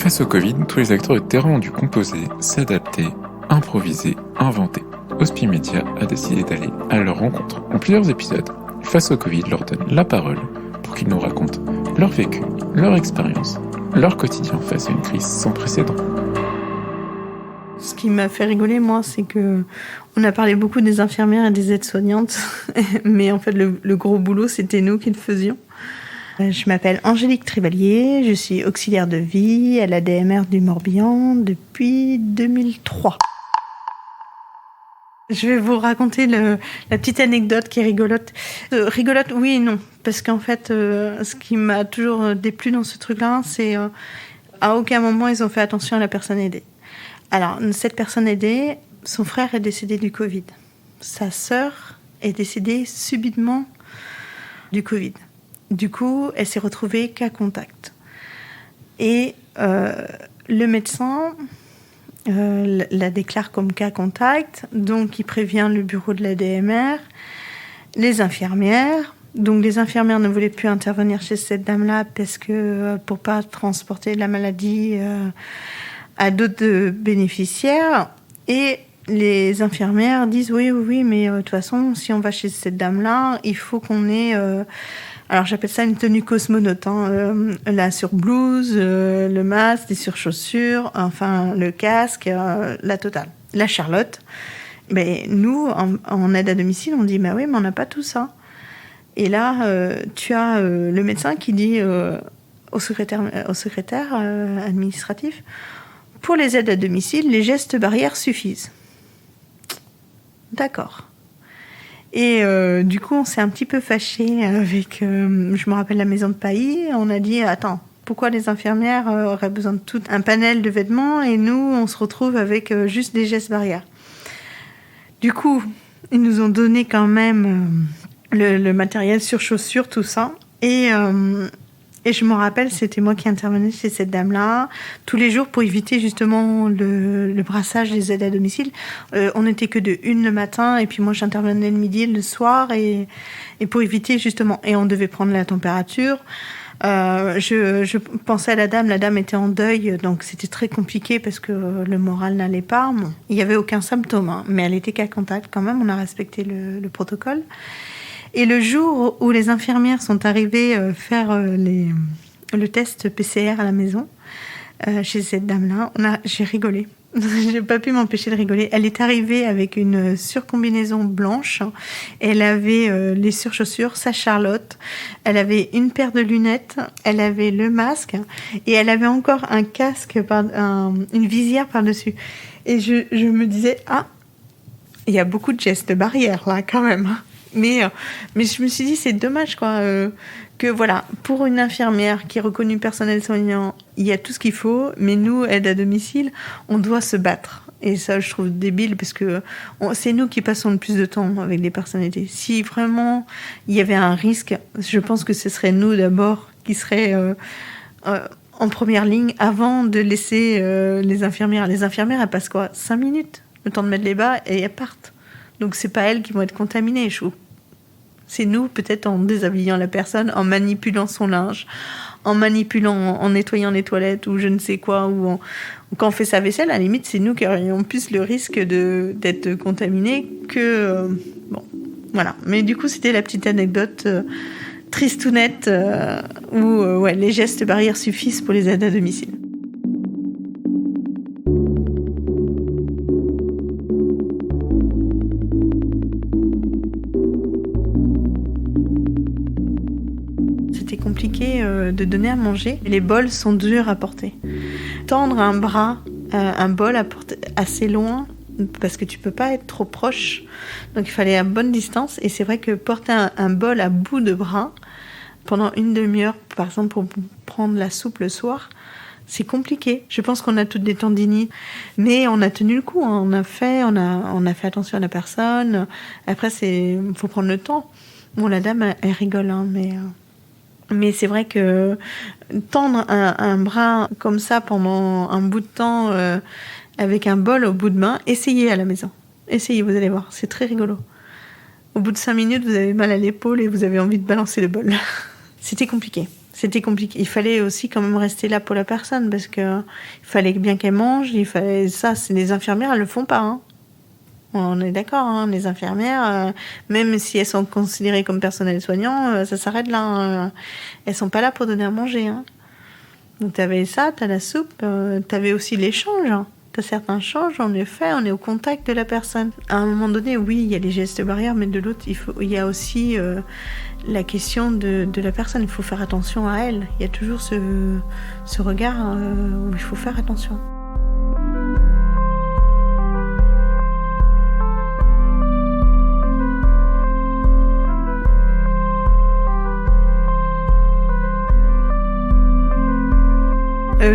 Face au Covid, tous les acteurs de terrain ont dû composer, s'adapter, improviser, inventer. Hospimedia a décidé d'aller à leur rencontre. En plusieurs épisodes, Face au Covid leur donne la parole pour qu'ils nous racontent leur vécu, leur expérience, leur quotidien face à une crise sans précédent. Ce qui m'a fait rigoler, moi, c'est que on a parlé beaucoup des infirmières et des aides-soignantes, mais en fait, le gros boulot, c'était nous qui le faisions. Je m'appelle Angélique Trivalier, je suis auxiliaire de vie à l'ADMR du Morbihan depuis 2003. Je vais vous raconter la petite anecdote qui est rigolote. Rigolote, oui et non, parce qu'en fait, ce qui m'a toujours déplu dans ce truc-là, c'est à aucun moment ils ont fait attention à la personne aidée. Alors, cette personne aidée, son frère est décédé du Covid. Sa sœur est décédée subitement du Covid. Du coup, elle s'est retrouvée cas contact. Et le médecin la déclare comme cas contact, donc il prévient le bureau de l'ADMR, les infirmières. Donc les infirmières ne voulaient plus intervenir chez cette dame-là parce que pour pas transporter la maladie à d'autres bénéficiaires. Et les infirmières disent oui, mais de toute façon, si on va chez cette dame-là, il faut qu'on ait... alors j'appelle ça une tenue cosmonaute, la surblouse, le masque, des surchaussures, enfin le casque, la totale. La Charlotte. Mais nous, en aide à domicile, on dit oui, mais on n'a pas tout ça. Et là, tu as le médecin qui dit au secrétaire administratif, pour les aides à domicile, les gestes barrières suffisent. D'accord. Et du coup, on s'est un petit peu fâché avec, je me rappelle, la maison de Pailly. On a dit, attends, pourquoi les infirmières auraient besoin de tout un panel de vêtements et nous, on se retrouve avec juste des gestes barrières. Du coup, ils nous ont donné quand même le matériel sur chaussures, tout ça. Et je me rappelle, c'était moi qui intervenais chez cette dame-là, tous les jours pour éviter justement le brassage des aides à domicile. On n'était que de 1 le matin, et puis moi j'intervenais le midi, le soir, et pour éviter justement. Et on devait prendre la température. Je pensais à la dame était en deuil, donc c'était très compliqué parce que le moral n'allait pas. Bon, il n'y avait aucun symptôme, mais elle était cas contact quand même, on a respecté le protocole. Et le jour où les infirmières sont arrivées faire le test PCR à la maison, chez cette dame-là, j'ai rigolé. J'ai pas pu m'empêcher de rigoler. Elle est arrivée avec une surcombinaison blanche. Elle avait les surchaussures, sa Charlotte. Elle avait une paire de lunettes. Elle avait le masque. Et elle avait encore un casque, une visière par-dessus. Et je me disais, il y a beaucoup de gestes barrières là quand même. Mais je me suis dit, c'est dommage, quoi, que voilà, pour une infirmière qui est reconnue personnel soignant, il y a tout ce qu'il faut, mais nous, aide à domicile, on doit se battre. Et ça, je trouve débile, parce que c'est nous qui passons le plus de temps avec les personnes aidées. Si vraiment il y avait un risque, je pense que ce serait nous d'abord qui seraient en première ligne avant de laisser les infirmières. Les infirmières, elles passent quoi, 5 minutes, le temps de mettre les bas, et elles partent. Donc c'est pas elles qui vont être contaminées, je trouve. C'est nous, peut-être en déshabillant la personne, en manipulant son linge, en nettoyant les toilettes ou je ne sais quoi, ou quand on fait sa vaisselle, à la limite, c'est nous qui aurions plus le risque d'être contaminés que... bon, voilà. Mais du coup, c'était la petite anecdote tristounette où les gestes barrières suffisent pour les aides à domicile. Compliqué de donner à manger. Les bols sont durs à porter. Tendre un bol à porter assez loin, parce que tu peux pas être trop proche. Donc il fallait à bonne distance. Et c'est vrai que porter un bol à bout de bras pendant 1 demi-heure, par exemple pour prendre la soupe le soir, c'est compliqué. Je pense qu'on a toutes des tendinites, mais on a tenu le coup. On a fait attention à la personne. Après, faut prendre le temps. Bon, la dame, elle rigole, mais c'est vrai que tendre un bras comme ça pendant un bout de temps avec un bol au bout de main, essayez à la maison. Essayez, vous allez voir, c'est très rigolo. Au bout de 5 minutes, vous avez mal à l'épaule et vous avez envie de balancer le bol. C'était compliqué. C'était compliqué. Il fallait aussi quand même rester là pour la personne parce que il fallait bien qu'elle mange. Ça, c'est les infirmières, elles le font pas. Hein. On est d'accord, hein, les infirmières, même si elles sont considérées comme personnel soignant, ça s'arrête là. Hein. Elles sont pas là pour donner à manger. Hein. Donc t'avais ça, t'as la soupe, t'avais aussi l'échange. Hein. T'as certains changes, on est fait, on est au contact de la personne. À un moment donné, oui, il y a les gestes barrières, mais de l'autre, il y a aussi la question de la personne. Il faut faire attention à elle. Il y a toujours ce regard où il faut faire attention.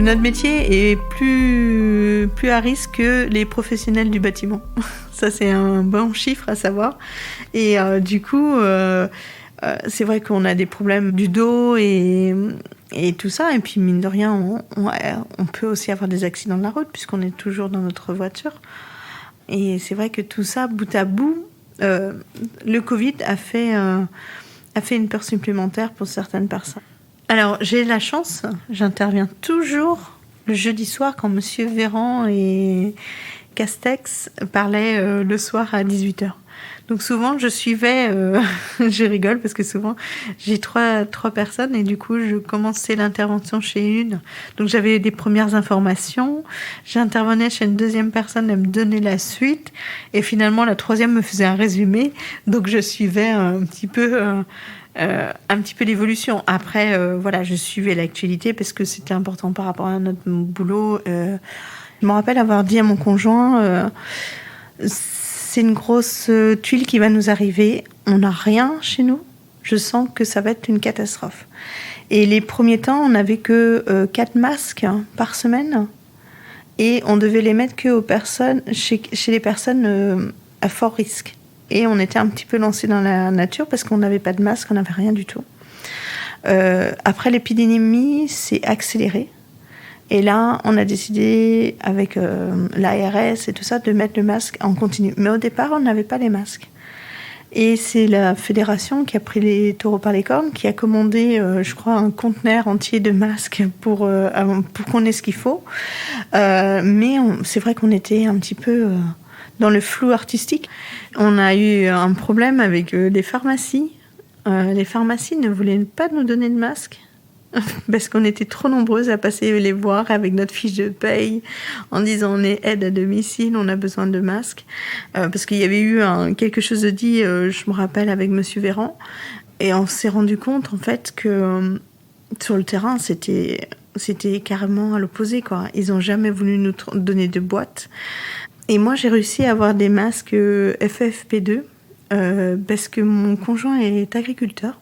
Notre métier est plus à risque que les professionnels du bâtiment. Ça, c'est un bon chiffre à savoir. Et du coup, c'est vrai qu'on a des problèmes du dos et tout ça. Et puis, mine de rien, on peut aussi avoir des accidents de la route puisqu'on est toujours dans notre voiture. Et c'est vrai que tout ça, bout à bout, le Covid a fait une peur supplémentaire pour certaines personnes. Alors, j'ai la chance, j'interviens toujours le jeudi soir quand Monsieur Véran et Castex parlaient le soir à 18h. Donc souvent, je suivais, je rigole parce que souvent, j'ai trois personnes et du coup, je commençais l'intervention chez une. Donc j'avais des premières informations, j'intervenais chez une deuxième personne, elle me donnait la suite et finalement, la troisième me faisait un résumé. Donc je suivais un petit peu l'évolution. Après, voilà, je suivais l'actualité parce que c'était important par rapport à notre boulot. Je me rappelle avoir dit à mon conjoint, c'est une grosse tuile qui va nous arriver. On n'a rien chez nous. Je sens que ça va être une catastrophe. Et les premiers temps, on n'avait que 4 masques par semaine. Et on devait les mettre que aux personnes, chez les personnes à fort risque. Et on était un petit peu lancé dans la nature parce qu'on n'avait pas de masque, on n'avait rien du tout. Après, l'épidémie s'est accélérée. Et là, on a décidé, avec l'ARS et tout ça, de mettre le masque en continu. Mais au départ, on n'avait pas les masques. Et c'est la fédération qui a pris les taureaux par les cornes, qui a commandé, je crois, un conteneur entier de masques pour qu'on ait ce qu'il faut. Mais c'est vrai qu'on était un petit peu dans le flou artistique. On a eu un problème avec les pharmacies. Les pharmacies ne voulaient pas nous donner de masques. Parce qu'on était trop nombreuses à passer les voir avec notre fiche de paye en disant on est aide à domicile, on a besoin de masques. Parce qu'il y avait eu quelque chose de dit, je me rappelle, avec Monsieur Véran. Et on s'est rendu compte, en fait, que sur le terrain, c'était carrément à l'opposé, quoi. Ils n'ont jamais voulu nous donner de boîte. Et moi, j'ai réussi à avoir des masques FFP2 parce que mon conjoint est agriculteur.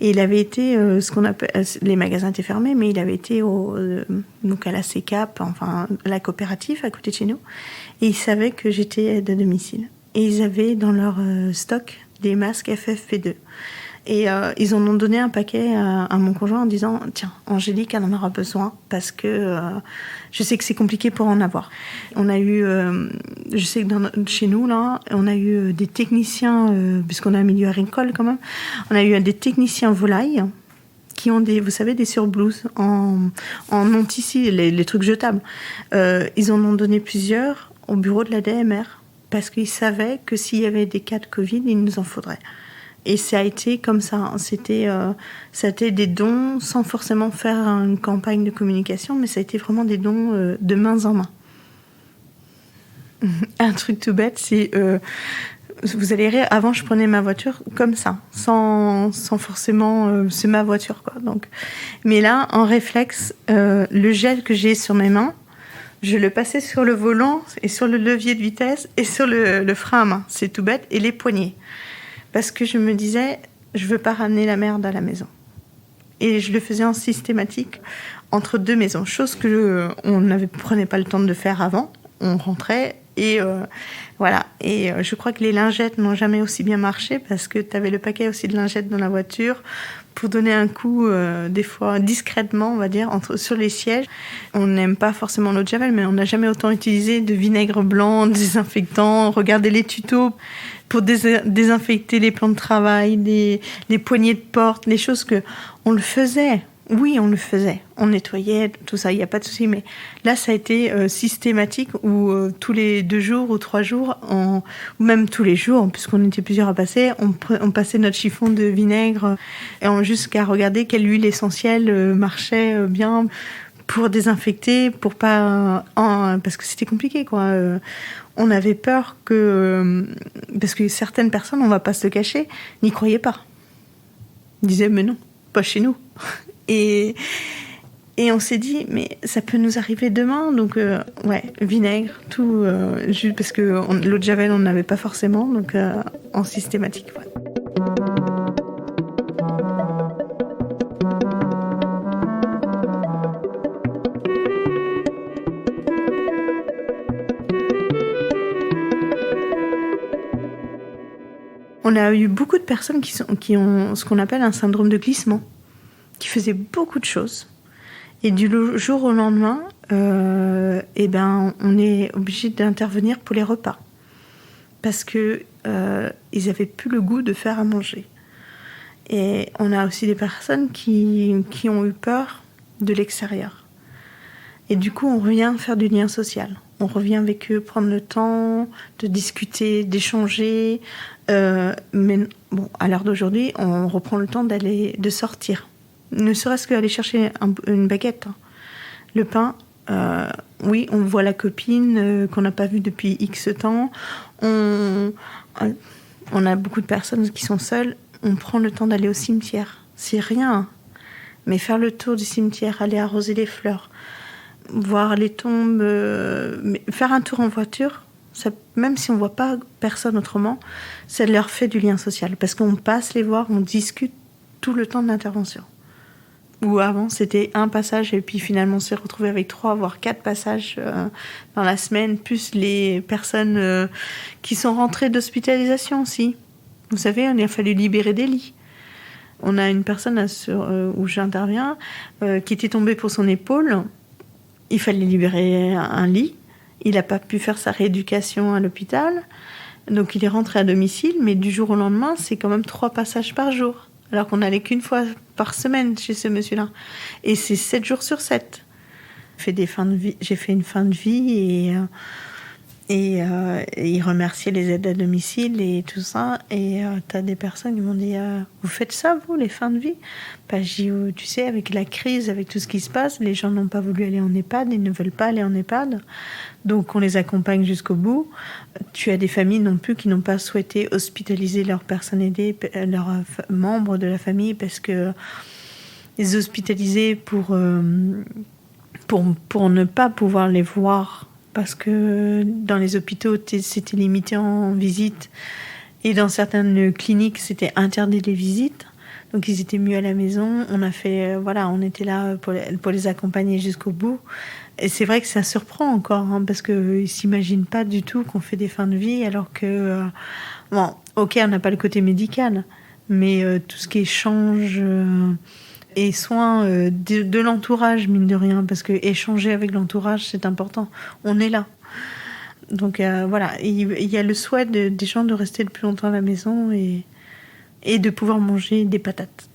Et il avait été, ce qu'on appelle, les magasins étaient fermés, mais il avait été donc à la CECAP, enfin la coopérative à côté de chez nous, et il savait que j'étais aide à domicile. Et ils avaient dans leur stock des masques FFP2. Et ils en ont donné un paquet à mon conjoint en disant « Tiens, Angélique, elle en aura besoin parce que je sais que c'est compliqué pour en avoir. » On a eu, je sais que chez nous, là, on a eu des techniciens, puisqu'on a un milieu agricole quand même, on a eu des techniciens volailles qui ont des surblouses en non-tissu, les trucs jetables. Ils en ont donné plusieurs au bureau de la DMR parce qu'ils savaient que s'il y avait des cas de Covid, il nous en faudrait. Et ça a été comme ça. Ça a été des dons sans forcément faire une campagne de communication, mais ça a été vraiment des dons de main en main. Un truc tout bête, c'est... vous allez rire, avant je prenais ma voiture comme ça, sans forcément... c'est ma voiture, quoi. Donc. Mais là, en réflexe, le gel que j'ai sur mes mains, je le passais sur le volant et sur le levier de vitesse et sur le frein à main. C'est tout bête. Et les poignets. Parce que je me disais, je veux pas ramener la merde à la maison. Et je le faisais en systématique entre 2 maisons. Chose que on ne prenait pas le temps de faire avant. On rentrait et voilà. Et je crois que les lingettes n'ont jamais aussi bien marché parce que tu avais le paquet aussi de lingettes dans la voiture pour donner un coup, des fois discrètement, on va dire, sur les sièges. On n'aime pas forcément l'eau de Javel, mais on n'a jamais autant utilisé de vinaigre blanc, désinfectant, regarder les tutos pour désinfecter les plans de travail, les poignées de porte, les choses que on le faisait. Oui, on le faisait. On nettoyait, tout ça, il n'y a pas de souci. Mais là, ça a été systématique où tous les 2 jours ou 3 jours, ou même tous les jours, puisqu'on était plusieurs à passer, on passait notre chiffon de vinaigre jusqu'à regarder quelle huile essentielle marchait bien pour désinfecter, pour pas... parce que c'était compliqué, quoi. On avait peur que... parce que certaines personnes, on va pas se le cacher, n'y croyaient pas. Ils disaient, mais non, pas chez nous. Et on s'est dit, mais ça peut nous arriver demain. Donc, vinaigre, tout, juste parce que l'eau de Javel, on n'avait pas forcément, donc en systématique. Ouais. On a eu beaucoup de personnes qui ont ce qu'on appelle un syndrome de glissement, qui faisaient beaucoup de choses. Et du jour au lendemain, on est obligé d'intervenir pour les repas. Parce que ils n'avaient plus le goût de faire à manger. Et on a aussi des personnes qui ont eu peur de l'extérieur. Et du coup, on revient faire du lien social. On revient avec eux, prendre le temps de discuter, d'échanger. Mais bon, à l'heure d'aujourd'hui, on reprend le temps de sortir. Ne serait-ce qu'aller chercher une baguette. Le pain, oui, on voit la copine qu'on n'a pas vue depuis X temps. On a beaucoup de personnes qui sont seules. On prend le temps d'aller au cimetière. C'est rien. Mais faire le tour du cimetière, aller arroser les fleurs, voir les tombes, faire un tour en voiture, ça, même si on ne voit pas personne autrement, ça leur fait du lien social. Parce qu'on passe les voir, on discute tout le temps de l'intervention. Ou avant, c'était un passage et puis finalement, on s'est retrouvé avec 3, voire 4 passages dans la semaine, plus les personnes qui sont rentrées d'hospitalisation aussi. Vous savez, il a fallu libérer des lits. On a une personne où j'interviens qui était tombée pour son épaule. Il fallait libérer un lit. Il n'a pas pu faire sa rééducation à l'hôpital. Donc il est rentré à domicile, mais du jour au lendemain, c'est quand même 3 passages par jour. Alors qu'on n'allait qu'une fois par semaine chez ce monsieur-là. Et c'est 7 jours sur 7. J'ai fait une fin de vie et il remerciait les aides à domicile et tout ça. Et t'as des personnes qui m'ont dit vous faites ça, vous, les fins de vie? J'ai dit, tu sais, avec la crise, avec tout ce qui se passe, les gens n'ont pas voulu aller en EHPAD, ils ne veulent pas aller en EHPAD. Donc on les accompagne jusqu'au bout. Tu as des familles non plus qui n'ont pas souhaité hospitaliser leurs personnes aidées, leurs membres de la famille, parce que les hospitaliser pour ne pas pouvoir les voir. Parce que dans les hôpitaux, c'était limité en visite. Et dans certaines cliniques, c'était interdit les visites. Donc, ils étaient mieux à la maison. On était là pour les accompagner jusqu'au bout. Et c'est vrai que ça surprend encore, parce qu'ils ne s'imaginent pas du tout qu'on fait des fins de vie, alors que... ok, on n'a pas le côté médical, mais tout ce qui est échange... et soins de l'entourage, mine de rien, parce que échanger avec l'entourage, c'est important. On est là. Donc il y a le souhait des gens de rester le plus longtemps à la maison et de pouvoir manger des patates.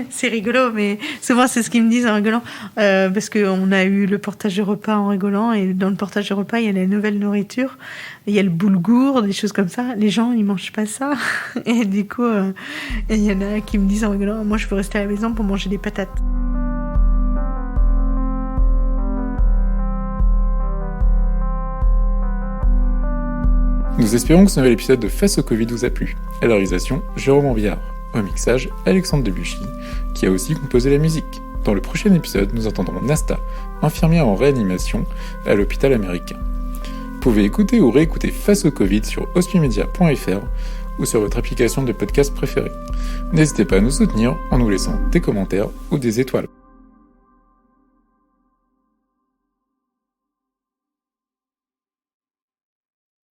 C'est rigolo, mais souvent c'est ce qu'ils me disent en rigolant, parce qu'on a eu le portage de repas en rigolant, et dans le portage de repas, il y a la nouvelle nourriture, il y a le boulgour, des choses comme ça. Les gens, ils mangent pas ça. Et du coup, il y en a qui me disent en rigolant, moi je veux rester à la maison pour manger des patates. Nous espérons que ce nouvel épisode de Face au Covid vous a plu. À la réalisation, Jérôme Ambillard. Au mixage, Alexandre Debuchy, qui a aussi composé la musique. Dans le prochain épisode, nous entendrons Nasta, infirmière en réanimation à l'hôpital américain. Vous pouvez écouter ou réécouter Face au Covid sur hospimedia.fr ou sur votre application de podcast préférée. N'hésitez pas à nous soutenir en nous laissant des commentaires ou des étoiles.